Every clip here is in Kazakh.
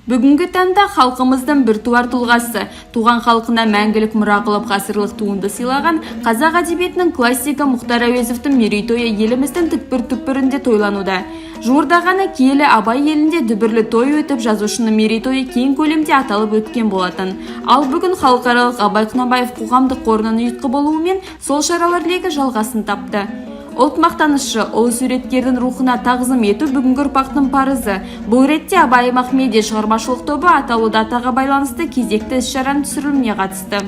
Бүгінгі таңда халқымыздың біртуар тұлғасы, туған халқына мәңгілік мұра қылып ғасырлық туынды сыйлаған қазақ әдебиетінің классигі Мұхтар Әуезовтің мерейтойы еліміздің түкпір-түкпірінде тойлануда. Жуырда ғана киелі Абай елінде дүбірлі той өтіп, жазушының мерейтойы кең көлемде аталып өткен болатын. Ал бүгін халықаралық Абай Құнанбаев қоғамдық қорының ұйытқы болуымен сол шаралар легі жалғасын тапты. Ұлт мақтанышы, ұлы суреткердің рухына тағзым ету бүгінгі ұрпақтың парызы. Бұл ретте Абай Махмеди шығармашылық тобы атаулы датаға байланысты кезекті іс-шараның түсіріліміне қатысты.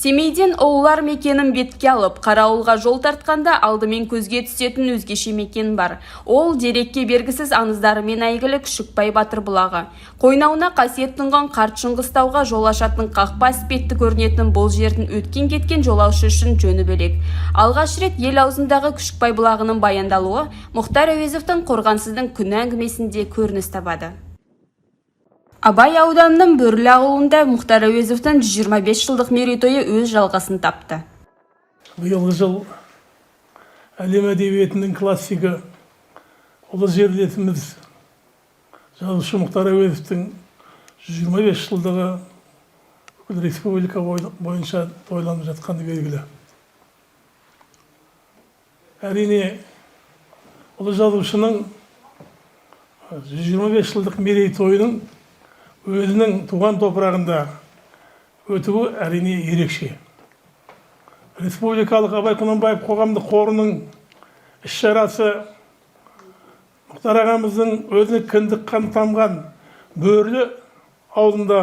Семейден ұлылар мекенін бетке алып, Қарауылға жол тартқанда алдымен көзге түсетін өзгеше мекен бар. Ол дерекке бергісіз аңыздарымен әйгілі Күшікбай Батыр бұлағы. Қойнауына қасиет тұнған қарт Шыңғыстауға жол ашатын қақпа іспетті көрінетін бұл жердің өткен-кеткен жолаушы үшін жөні бөлек. Алғаш рет ел аузындағы Күшікбай бұлағының баяндалуы Мұхтар Әуезовтің қорғансыздың күні әңгімесінде көрініс табады. Абай ауданының Бөрлі ауылында Мұхтар Әуезовтің 125 жылдық мерейтойы өз жалғасын тапты. Биылғы жыл әлем әдебиетінің классигі, ұлы жерлесіміз жазушы Мұхтар Әуезовтің 125 жылдығы бүкіл республика бойынша тойланып жатқаны белгілі. Әрине, ұлы жазушының 125 жылдық мерейтойының өзінің туған топырағында өтуі әрине ерекше. Республикалық Абай Құнанбаев қоғамдық қорының іс-шарасы Мұхтар ағамыздың өзіне кіндік қан тамған Бөрлі ауылында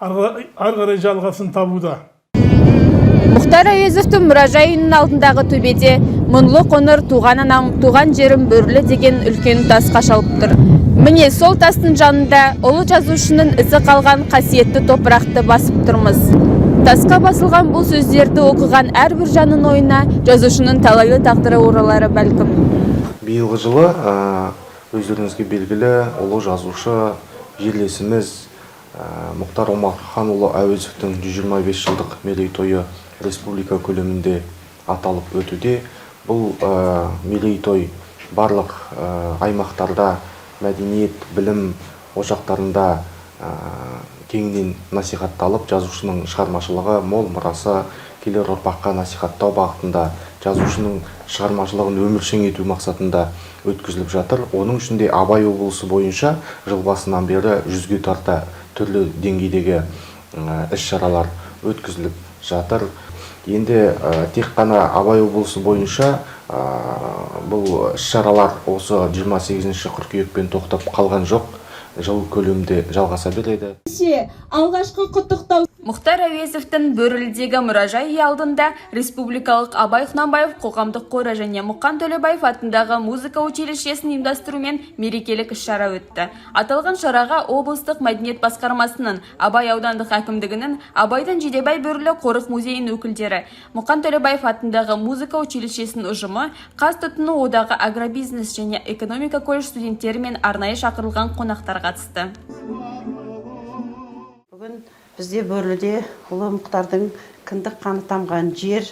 ары қарай жалғасын табуда. Мұхтар Әуезовтің мұражайының алдындағы төбеде мұңлы қоңыр туған анам, туған жерім Бөрлі деген үлкен тас қашалып тұр. Міне сол тастың жанында ұлы жазушының ізі қалған қасиетті топырақты басып тұрмыз. Тасқа басылған бұл сөздерді оқыған әрбір жанның ойына жазушының талайлы тағдыры оралары бәлкім. Биылғы жылы өздеріңізге белгілі ұлы жазушы жерлесіміз Мұхтар Омарханұлы Әуезовтің 125 жылдық мерейтойы республика көлемінде аталып өтуде. Бұл мерейтой барлық аймақтарда мәдениет, білім ошақтарында кеңінен насихатталып, жазушының шығармашылығы мол мұрасы келер ұрпаққа насихаттау бағытында, жазушының шығармашылығын өміршең ету мақсатында өткізіліп жатыр. Оның ішінде Абай облысы бойынша жыл басынан бері 100-ге тарта түрлі деңгейдегі іс-шаралар өткізіліп жатыр. Енді тек қана Абай облысы бойынша бұл іс-шаралар осы 28 қыркүйекпен тоқтап қалған жоқ, жыл көлемінде жалғаса береді. Алғашқы құттықтау. Мұхтар Әуезовтің Бөрлідегі мұражайы алдында Республикалық Абай Құнанбаев қоғамдық қоры және Мұқан Төлебаев атындағы музыка училищесінің ұйымдастыруымен мерекелік іс-шара өтті. Аталған шараға облыстық мәдениет басқармасының, Абай аудандық әкімдігінің, Абайдың Жидебай Бөрлі қорық музейінің өкілдері, Мұқан Төлебаев атындағы музыка училищесінің ұжымы, Қазтұтыну одағы агробизнес және экономика колледж студенттері мен арнайы шақырылған қонақтар қатысты. Бүгін бізде Бөрліде ұлы Мұхтардың кіндік қаны тамған жер,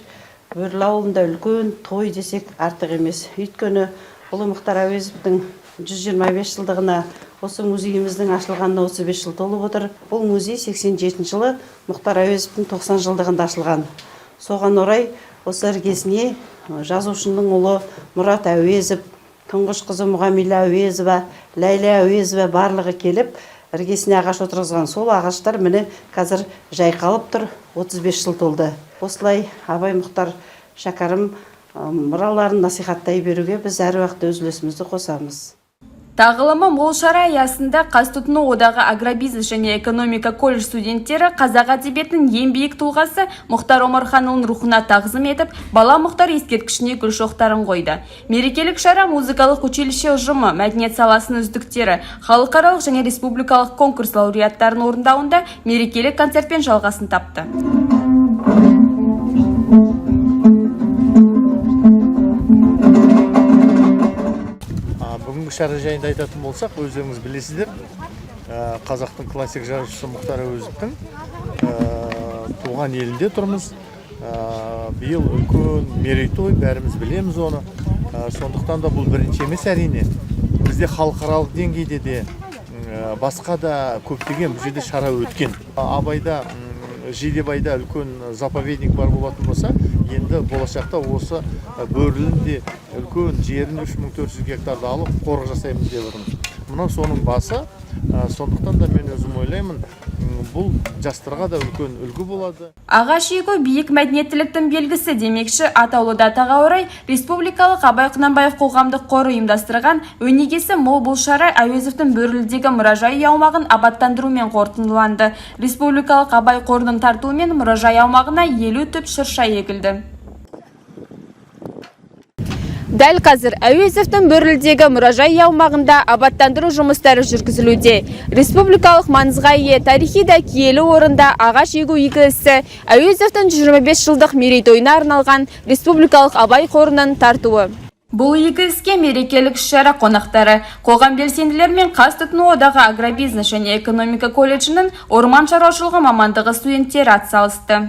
Бөрлі ауылында үлкен той десек артық емес. Өйткені ұлы Мұхтар Әуезовтің 125 жылдығына осы музейіміздің ашылғанына 35 жыл толып отыр. Бұл музей 87 жылы Мұхтар Әуезовтің 90 жылдығында ашылған. Соған орай осы іргесіне жазушының ұлы Мұрат Әуезов, тұңғыш қызы Мұғамила Әуезова, Ләйлә Әуезова барлығы келіп, іргесіне ағаш отырғызған. Сол ағаштар міне қазір жайқалып тұр, 35 жыл толды. Осылай Абай Мұхтар шәкәрім мұраларын насихаттай беруге біз әр уақытта өз үлесімізді қосамыз. Тағылымы мол шара аясында Қазтұтыну одағы агробизнес және экономика колледж студенттері қазақ әдебиетінің ең биік тұлғасы Мұхтар Омарханұлының рухына тағзым етіп, бала Мұхтар ескерткішіне гүл шоқтарын қойды. Мерекелік шара музыкалық училище ұжымы, мәдениет саласының үздіктері, халықаралық және республикалық конкурс лауреаттарын орындауында мерекелік концертпен жалғасын тапты. Бүгінгі шара жайында айтатын болсақ, өздеріңіз білесіздер, қазақтың классик жазушысы Мұхтар Әуезовтің туған елінде тұрмыз. биыл үлкен мерейтой, бәріміз білеміз оны. Сондықтан да бұл бірінші емес әрине. Бізде халықаралық деңгейде де басқа да көптеген бұл жерде шара өткен. Абайда, Жидебайда үлкен заповедник бар болатын болса, енді болашақта осы Бөрлінде үлкен жерін 3400 гектарды алып қорық жасаймыз деп отырмыз. Мынау соның басы. Сондықтан да мен өзім ойлаймын, бұл жастарға да үлкен үлгі болады. Ағаш егу биік мәдениеттіліктің белгісі демекші, атаулы датаға орай Республикалық Абай Құнанбаев қоғамдық қоры ұйымдастырған өнегесі мол бұл шара Әуезовтің Бөрлідегі мұражай аумағын абаттандырумен қорытындыланды. Республикалық Абай қорының тартуымен мұражай аумағына 50 түп шырша егілді. Дәл қазір Әуезовтің Бөрлідегі мұражай аумағында абаттандыру жұмыстары жүргізілуде. Республикалық маңызға ие тарихи да киелі орында ағаш егу игі ісі Әуезовтің 25 жылдық мерейтойына арналған Республикалық Абай қорының тартуы. Бұл игі іске мерекелік іс-шара қонақтары, қоғам белсенділері мен қаз тұтыну одағы агробизнес және экономика колледжінің орман шаруашылығы мамандығы студенттері атсалысты.